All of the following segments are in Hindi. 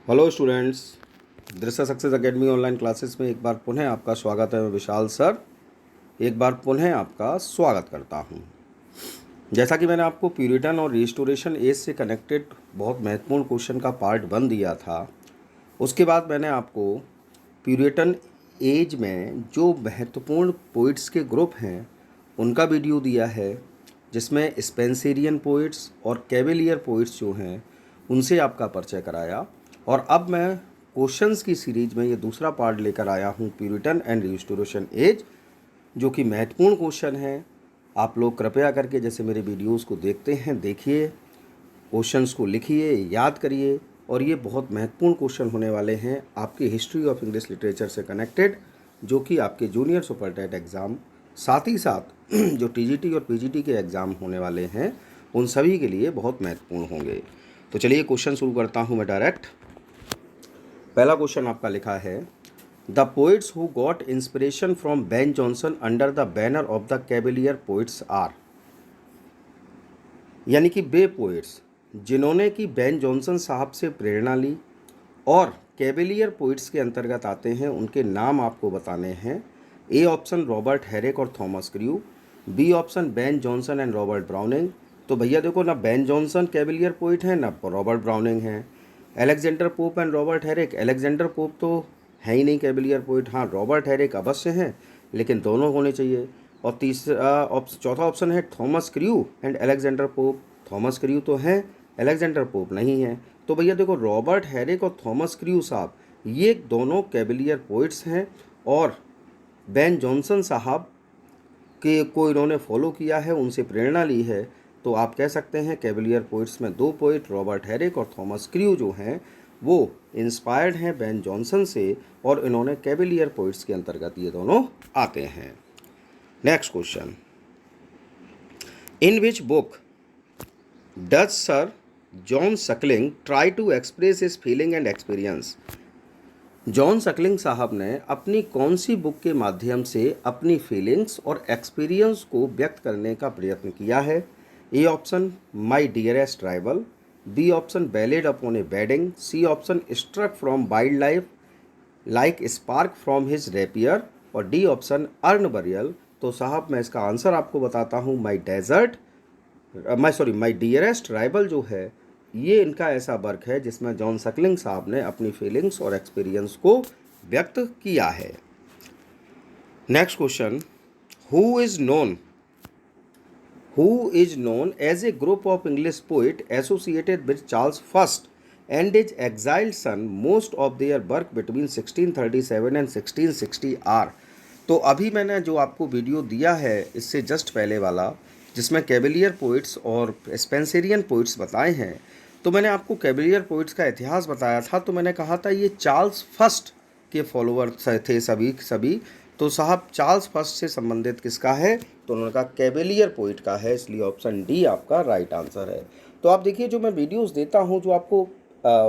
हेलो स्टूडेंट्स, दृश्य सक्सेस एकेडमी ऑनलाइन क्लासेस में एक बार पुनः आपका स्वागत है। मैं विशाल सर एक बार पुनः आपका स्वागत करता हूं। जैसा कि मैंने आपको प्यूरिटन और रिस्टोरेशन एज से कनेक्टेड बहुत महत्वपूर्ण क्वेश्चन का पार्ट 1 दिया था, उसके बाद मैंने आपको प्यूरिटन एज में जो महत्वपूर्ण पोइट्स के ग्रुप हैं उनका वीडियो दिया है, जिसमें स्पेंसरियन पोइट्स और कैवेलियर पोइट्स जो हैं उनसे आपका परिचय कराया। और अब मैं क्वेश्चंस की सीरीज में ये दूसरा पार्ट लेकर आया हूँ, प्यूरिटन एंड रिस्टोरेशन एज, जो कि महत्वपूर्ण क्वेश्चन है। आप लोग कृपया करके जैसे मेरे वीडियोस को देखते हैं, देखिए, क्वेश्चंस को लिखिए, याद करिए, और ये बहुत महत्वपूर्ण क्वेश्चन होने वाले हैं आपके हिस्ट्री ऑफ इंग्लिश लिटरेचर से कनेक्टेड, जो कि आपके जूनियर सुपरटेट एग्ज़ाम, साथ ही साथ जो टीजीटी और पीजीटी के एग्ज़ाम होने वाले हैं उन सभी के लिए बहुत महत्वपूर्ण होंगे। तो चलिए क्वेश्चन शुरू करता हूँ मैं डायरेक्ट। पहला क्वेश्चन आपका लिखा है, the poets who got inspiration from Ben Jonson under the banner of the cavalier poets are. यानी कि वे पोइट्स जिन्होंने कि बेन जॉनसन साहब से प्रेरणा ली और कैवेलियर पोइट्स के अंतर्गत आते हैं, उनके नाम आपको बताने हैं। ए ऑप्शन रॉबर्ट हैरिक और Thomas Carew, B option Ben Jonson and Robert Browning. तो भैया देखो, ना बेन जॉनसन कैवेलियर पोइट है ना रॉबर्ट ब्राउनिंग है। Alexander pope and Robert Herrick, Alexander pope तो है ही नहीं कैवेलियर पोइट, हाँ रॉबर्ट हैरिक अवश्य हैं, लेकिन दोनों होने चाहिए। और चौथा ऑप्शन है Thomas crew and Alexander pope, Thomas crew तो हैं, अलेक्जेंडर पोप नहीं है। तो भैया देखो, रॉबर्ट हैरिक और थॉमस क्रू साहब ये दोनों कैवेलियर पोइट्स हैं, और बेन जॉनसन साहब के को इन्होंने फॉलो किया है, उनसे प्रेरणा ली है। तो आप कह सकते हैं कैवेलियर पोइट्स में दो पोइट रॉबर्ट हैरिक और थॉमस क्रू जो हैं वो इंस्पायर्ड हैं बेन जॉनसन से, और इन्होंने कैवेलियर पोइट्स के अंतर्गत ये दोनों आते हैं। Next question, in which book does sir John Suckling try to express his feeling and experience. John Suckling साहब ने अपनी कौन सी बुक के माध्यम से अपनी फीलिंग्स और एक्सपीरियंस को व्यक्त करने का प्रयत्न किया है। A option my dearest rival, B option ballad upon a wedding, C option struck from wild life like spark from his rapier, और डी ऑप्शन अर्न बरियल। तो साहब मैं इसका आंसर आपको बताता हूँ, माई डियरेस्ट राइवल जो है ये इनका ऐसा वर्क है जिसमें जॉन सकलिंग साहब ने अपनी फीलिंग्स और एक्सपीरियंस को व्यक्त किया है। Next question, who is known as a group of English poet associated with Charles first and his exiled son, most of their work between 1637 and 1660 are. तो अभी मैंने जो आपको वीडियो दिया है इससे जस्ट पहले वाला, जिसमें कैवेलियर पोइट्स और स्पेंसरियन पोइट्स बताए हैं, तो मैंने आपको कैवेलियर पोइट्स का इतिहास बताया था। तो मैंने कहा था ये चार्ल्स फर्स्ट के फॉलोअर थे सभी। तो साहब चार्ल्स फर्स्ट से संबंधित किसका है, तो उन्होंने कहा कैवेलियर पोइट का है, इसलिए ऑप्शन डी आपका राइट आंसर है। तो आप देखिए, जो मैं वीडियोस देता हूँ, जो आपको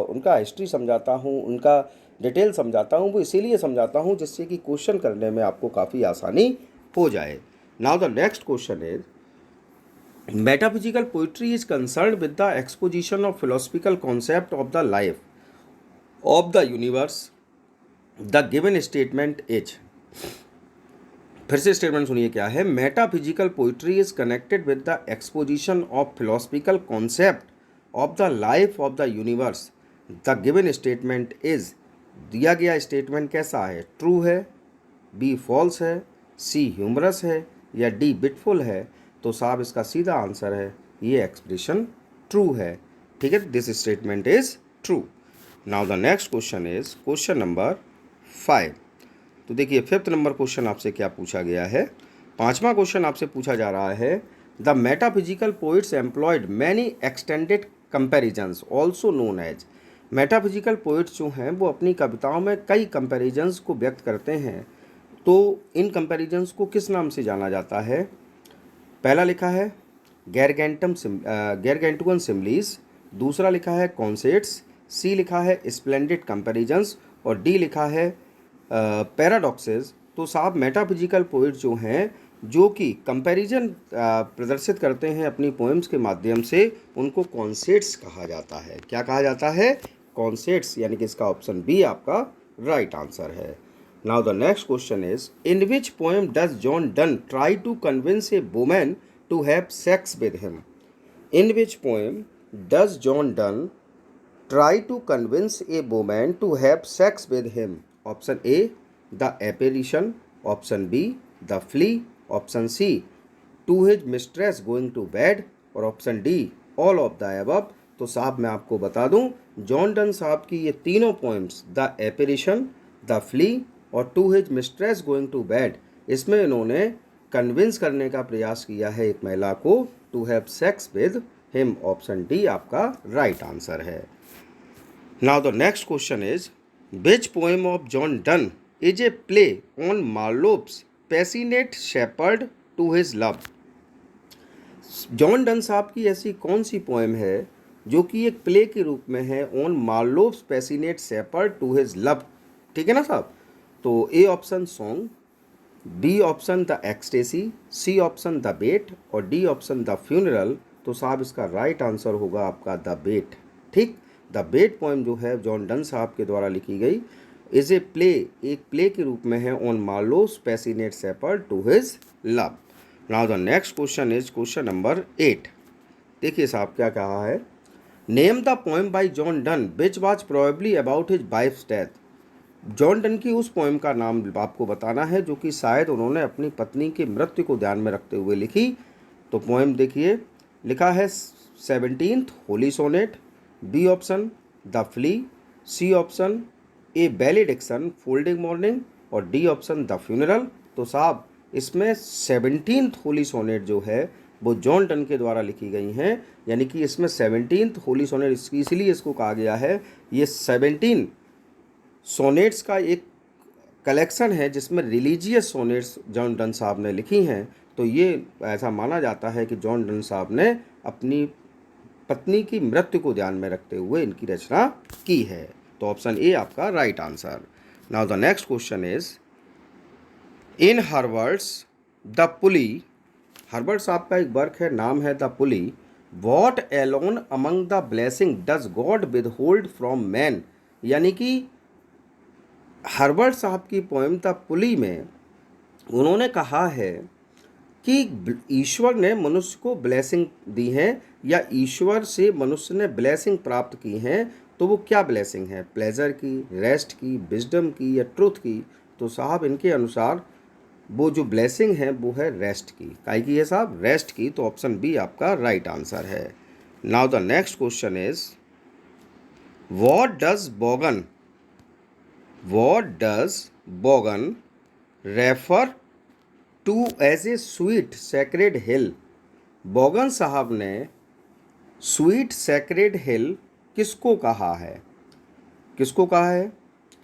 उनका हिस्ट्री समझाता हूँ, उनका डिटेल समझाता हूँ, वो इसीलिए समझाता हूँ जिससे कि क्वेश्चन करने में आपको काफ़ी आसानी हो जाए। Now the next question is, metaphysical poetry is concerned with the exposition of philosophical concept of the life of the universe. The given statement is, फिर से स्टेटमेंट सुनिए क्या है। Metaphysical poetry is connected with the exposition of philosophical concept of the life of the universe. The given statement is, दिया गया स्टेटमेंट कैसा है, ट्रू है, बी फॉल्स है, सी ह्यूमरस है, या डी बिटफुल है। तो साहब इसका सीधा आंसर है ये एक्सप्रेशन ट्रू है। ठीक है, this statement is true. Now the next question is question number 5। तो देखिए, 5th नंबर क्वेश्चन आपसे क्या पूछा गया है। 5वां क्वेश्चन आपसे पूछा जा रहा है, the metaphysical poets employed many extended comparisons also known as. Metaphysical poets जो हैं वो अपनी कविताओं में कई कंपेरिजन्स को व्यक्त करते हैं। तो इन कंपेरिजन्स को किस नाम से जाना जाता है। पहला लिखा है गैरगेंटुअन सिमलीज, दूसरा लिखा है कॉन्सेट्स, सी लिखा है स्प्लेंडिड कंपैरिजंस, और डी लिखा है पैराडॉक्सेस। तो साहब मेटाफिजिकल पोइट जो हैं जो कि कंपैरिजन प्रदर्शित करते हैं अपनी पोएम्स के माध्यम से, उनको कॉन्सेट्स कहा जाता है। क्या कहा जाता है, कॉन्सेट्स, यानी कि इसका ऑप्शन बी आपका राइट आंसर है। Now the next question is, in which poem does John Donne try to convince a woman to have sex with him? In which poem does John Donne try to convince a woman to have sex with him? Option A, the apparition. Option B, the flea. Option C, to his mistress going to bed. और option D, all of the above। तो साहब मैं आपको बता दूं, जॉन डन साहब की ये तीनों poems, the apparition, the flea और to his mistress going to bed, इसमें इन्होंने कन्विंस करने का प्रयास किया है एक महिला को to have sex with him. Option D आपका राइट आंसर है। Now the next question is, which poem of John Donne is a play on Marlowe's passionate shepherd to his love? John Donne साहब की ऐसी कौन सी पोएम है जो कि एक प्ले के रूप में है on Marlowe's passionate shepherd to his love? ठीक है ना साहब? तो A option song, B option the ecstasy, C option the bait और डी ऑप्शन द फ्यूनरल। तो साहब इसका राइट आंसर होगा आपका द बेट। ठीक, द बेट पोएम जो है जॉन डन साहब के द्वारा लिखी गई, इज ए प्ले, एक प्ले के रूप में है on Marlowe's passionate shepherd to his love. Now the next question is question number 8। देखिए साहब क्या कहा है, name the poem by John Donne which was probably about his wife's death. John Donne की उस पोएम का नाम आपको बताना है जो कि शायद उन्होंने अपनी पत्नी की मृत्यु को ध्यान में रखते हुए लिखी। तो पोएम देखिए, लिखा है 17th holy sonnet, B option the flea, C option a valediction forbidding morning और डी ऑप्शन द फ्यूनरल। तो साहब इसमें 17th होली सोनेट जो है वो जॉन डन के द्वारा लिखी गई हैं, यानी कि इसमें 17th होली सोनेट इसलिए इसको कहा गया है, ये 17 सोनेट्स का एक कलेक्शन है जिसमें रिलीजियस सोनेट्स जॉन डन साहब ने लिखी हैं। तो ये ऐसा माना जाता है कि जॉन डन साहब ने अपनी पत्नी की मृत्यु को ध्यान में रखते हुए इनकी रचना की है। तो ऑप्शन ए आपका right answer. Now the next question is, in her words the pulley, Herbert साहब का एक वर्क है, नाम है the pulley. What alone among the blessing does God withhold from man? यानी कि हर्बर्ट साहब की पोएम द पुली में उन्होंने कहा है कि ईश्वर ने मनुष्य को ब्लेसिंग दी है या ईश्वर से मनुष्य ने ब्लेसिंग प्राप्त की हैं। तो वो क्या ब्लेसिंग है, प्लेजर की, रेस्ट की, विजडम की या ट्रुथ की? तो साहब इनके अनुसार वो जो ब्लेसिंग है वो है रेस्ट की। काहे की है साहब? रेस्ट की। तो ऑप्शन बी आपका राइट आंसर है। Now the next question is, what does Bogan refer to as a sweet sacred hill? Bogan साहब ने स्वीट सेक्रेड हिल किसको कहा है? किसको कहा है?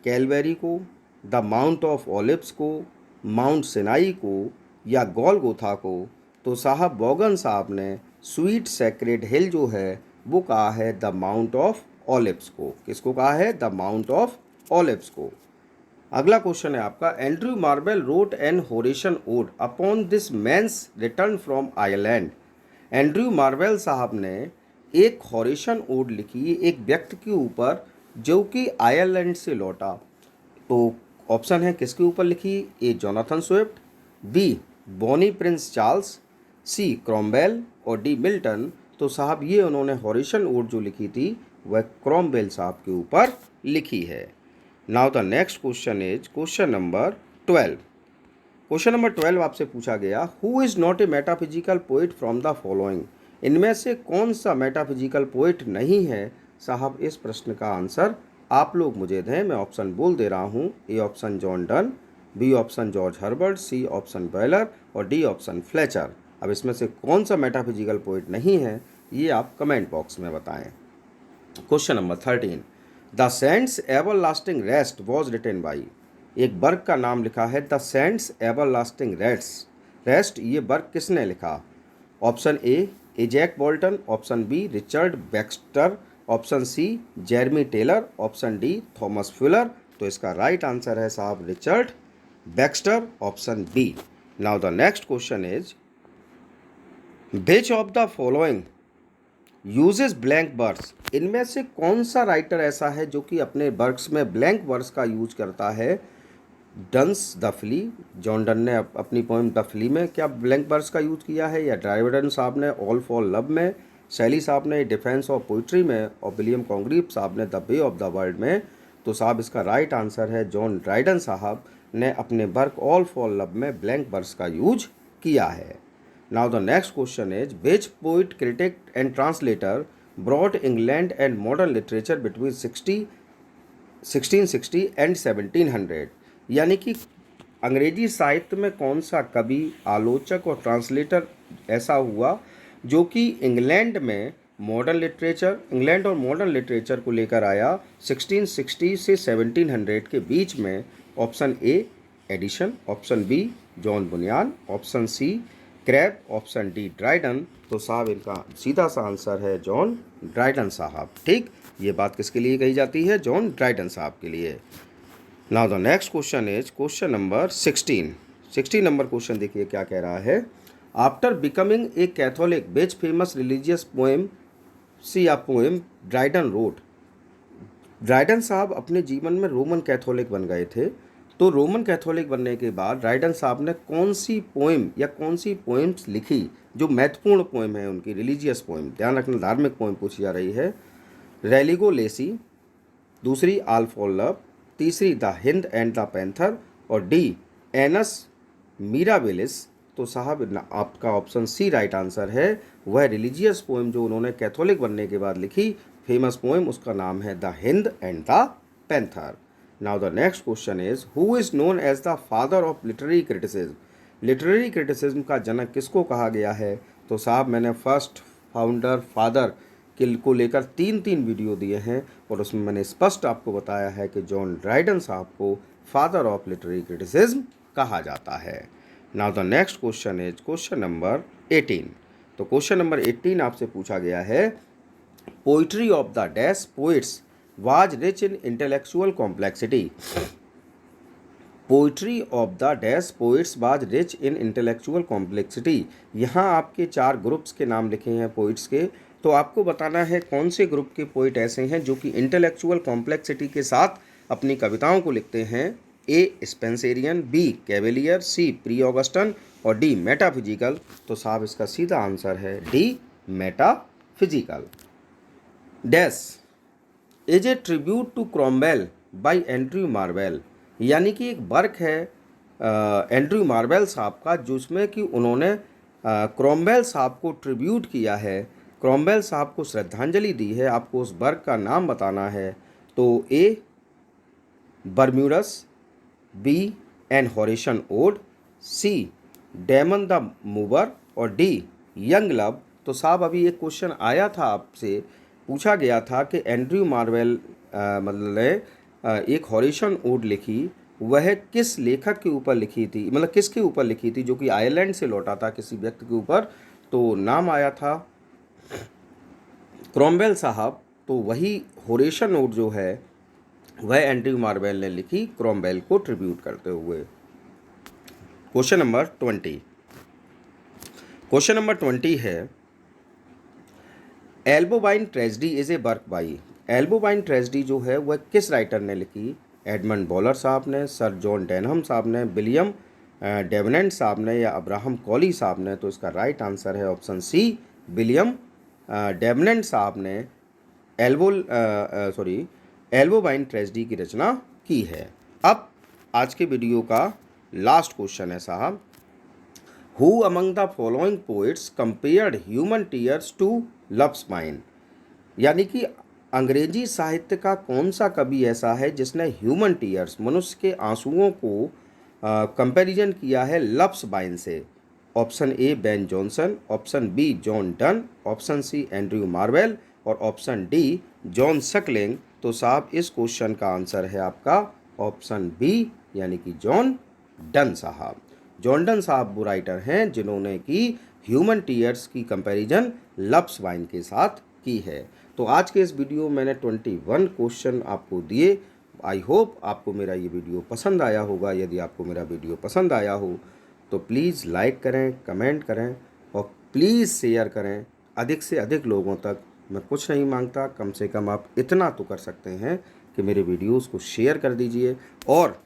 कैलवेरी को, द माउंट ऑफ ओलिव्स को, माउंट सिनाई को या गोलगोथा को? तो साहब बोगन साहब ने स्वीट सेक्रेड हिल जो है वो कहा है द माउंट ऑफ ओलिव्स को। किसको कहा है? द माउंट ऑफ ओलिव्स को। अगला क्वेश्चन है आपका, Andrew Marvell wrote an Horatian ode upon this man's return from Ireland. Andrew Marvell साहब ने एक होरेशन ओड लिखी एक व्यक्ति के ऊपर जो कि आयरलैंड से लौटा। तो ऑप्शन है किसके ऊपर लिखी? A Jonathan Swift, B Bonnie Prince Charles, C Cromwell और डी मिल्टन। तो साहब ये उन्होंने होरेशन ओड जो लिखी थी वह क्रॉमवेल साहब के ऊपर लिखी है। Now the next question is question number 12। Question number 12 आपसे पूछा गया, who is not a metaphysical poet from the following? इनमें से कौन सा मेटाफिजिकल पोइट नहीं है? साहब इस प्रश्न का आंसर आप लोग मुझे दें, मैं ऑप्शन बोल दे रहा हूँ। A option John Donne, B option George Herbert, C option Waller और डी ऑप्शन फ्लेचर। अब इसमें से कौन सा मेटाफिजिकल पोइट नहीं है ये आप कमेंट बॉक्स में बताएं। Question number 13, the saints everlasting rest was written by. एक वर्क का नाम लिखा है द सेंट्स एवरलास्टिंग रेस्ट। ये वर्क किसने लिखा? Option A Jack Bolton, option B Richard Baxter, option C Jeremy Taylor, option D Thomas Fuller. तो इसका राइट आंसर है साहब Richard Baxter, option B. Now the next question is, which of the following uses blank verse, इनमें से कौन सा राइटर ऐसा है जो कि अपने वर्क्स में ब्लैंक वर्स का यूज करता है? डंस द फ्ली, जॉन डन ने अपनी पोएम द फ्ली में क्या ब्लैंक वर्स का यूज किया है, या ड्राइडन साहब ने ऑल फॉर लव में, शैली साहब ने डिफेंस ऑफ पोइट्री में, और विलियम कॉन्ग्रीव साहब ने the way of the world में? तो साहब इसका राइट आंसर है जॉन ड्राइडन साहब ने अपने वर्क ऑल फॉर लव में ब्लैंक वर्स का यूज किया है। Now the next question is which poet, critic and translator brought England and modern literature between 1660 and 1700? यानी कि अंग्रेजी साहित्य में कौन सा कवि, आलोचक और ट्रांसलेटर ऐसा हुआ जो कि इंग्लैंड और मॉडर्न लिटरेचर को लेकर आया 1660 से 1700 के बीच में? Option A Addison, option B John Bunyan, option C Crabbe, option D Dryden. तो साहब इनका सीधा सा आंसर है जॉन ड्राइडन साहब। ठीक, ये बात किसके लिए कही जाती है? जॉन ड्राइडन साहब के लिए। Now the next question is question number 16 number question देखिए क्या कह रहा है। After becoming a Catholic which famous religious poem see uh poem Dryden wrote? Dryden साहब अपने जीवन में रोमन कैथोलिक बन गए थे, तो रोमन कैथोलिक बनने के बाद ड्राइडन साहब ने कौन सी पोएम या कौन सी पोएम्स लिखी जो महत्वपूर्ण पोएम है उनकी, रिलीजियस पोएम, ध्यान रखना धार्मिक पोएम पूछी जा रही है। रेलिगो लेसी, दूसरी आल फॉर लव, तीसरी the hind and the panther, और डी एनस मिराबिलिस। तो साहब आपका ऑप्शन सी राइट आंसर है। वह रिलीजियस पोएम जो उन्होंने कैथोलिक बनने के बाद लिखी, फेमस पोएम, उसका नाम है the hind and the panther. Now the next question is who is known as the father of literary criticism? Literary criticism का जनक किसको कहा गया है? तो साहब मैंने फर्स्ट, फाउंडर, फादर को लेकर 3 वीडियो दिए हैं और उसमें मैंने स्पष्ट आपको बताया है कि जॉन ड्राइडन साहब को फादर ऑफ लिटरेरी क्रिटिसिज्म कहा जाता है। Now the next question is question number 18। तो क्वेश्चन नंबर 18 आपसे पूछा गया है poetry of the dash poets was rich in intellectual complexity. Poetry of the dash poets was rich in intellectual complexity. यहाँ आपके 4 ग्रुप्स के नाम लिखे हैं पोइट्स के, तो आपको बताना है कौन से ग्रुप के पोइट ऐसे हैं जो कि इंटेलेक्चुअल कॉम्प्लेक्सिटी के साथ अपनी कविताओं को लिखते हैं। A Spenserian, B Cavalier, C pre Augustan, और डी मेटाफिजिकल। तो साहब इसका सीधा आंसर है D metaphysical. Dash is a tribute to Cromwell by Andrew Marvell. यानी कि एक वर्क है एंड्रयू मार्वेल साहब का जिसमें कि उन्होंने क्रॉमवेल साहब को ट्रिब्यूट किया है, क्रॉमवेल साहब को श्रद्धांजलि दी है। आपको उस वर्क का नाम बताना है। तो A Bermudas, B an Horatian ode, C Damon the mower, और डी यंग लव। तो साहब अभी एक क्वेश्चन आया था, आपसे पूछा गया था कि एंड्रयू मार्वेल मतलब ने एक हॉरेशन ओड लिखी, वह किस लेखक के ऊपर लिखी थी, मतलब किसके ऊपर लिखी थी जो कि आयरलैंड से लौटा था, किसी व्यक्ति के ऊपर। तो नाम आया था क्रॉमवेल साहब। तो वही हॉरेशन ओड जो है वह एंड्रयू मार्वेल ने लिखी क्रॉमवेल को ट्रिब्यूट करते हुए। Question number 20। क्वेश्चन नंबर 20 है Albovine tragedy is a work by. Albovine tragedy जो है वह किस राइटर ने लिखी? एडमंड बॉलर साहब ने, सर जॉन डेनहम साहब ने, विलियम डेवनेंट साहब ने, या अब्राहम कॉली साहब ने? तो इसका राइट आंसर है ऑप्शन सी विलियम डेवनेंट साहब ने एल्बोबाइन ट्रेजेडी की रचना की है। अब आज के वीडियो का लास्ट क्वेश्चन है साहब, who among the following poets compared human tears to love spine. यानी कि अंग्रेजी साहित्य का कौन सा कवि ऐसा है जिसने ह्यूमन टीयर्स, मनुष्य के आंसुओं को कंपैरिजन किया है लव स्पाइन से? Option A Ben Jonson, option B John Donne, option C Andrew Marvell, और ऑप्शन डी जॉन सकलिंग। तो साहब इस क्वेश्चन का आंसर है आपका ऑप्शन बी, यानी कि जॉन डन साहब। जॉन डन साहब वो राइटर हैं जिन्होंने की ह्यूमन टीयर्स की कंपैरिजन लव स्वाइन के साथ की है। तो आज के इस वीडियो में मैंने 21 क्वेश्चन आपको दिए। आई होप आपको मेरा ये वीडियो पसंद आया होगा। यदि आपको मेरा वीडियो पसंद आया हो तो प्लीज़ लाइक करें, कमेंट करें और प्लीज़ शेयर करें अधिक से अधिक लोगों तक, मैं कुछ नहीं मांगता, कम से कम आप इतना तो कर सकते हैं कि मेरे वीडियोस को शेयर कर दीजिए। और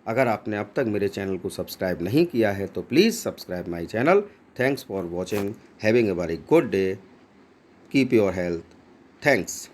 अगर आपने अब तक मेरे चैनल को सब्सक्राइब नहीं किया है तो please subscribe my channel. Thanks for watching, having a very good day, keep your health, thanks.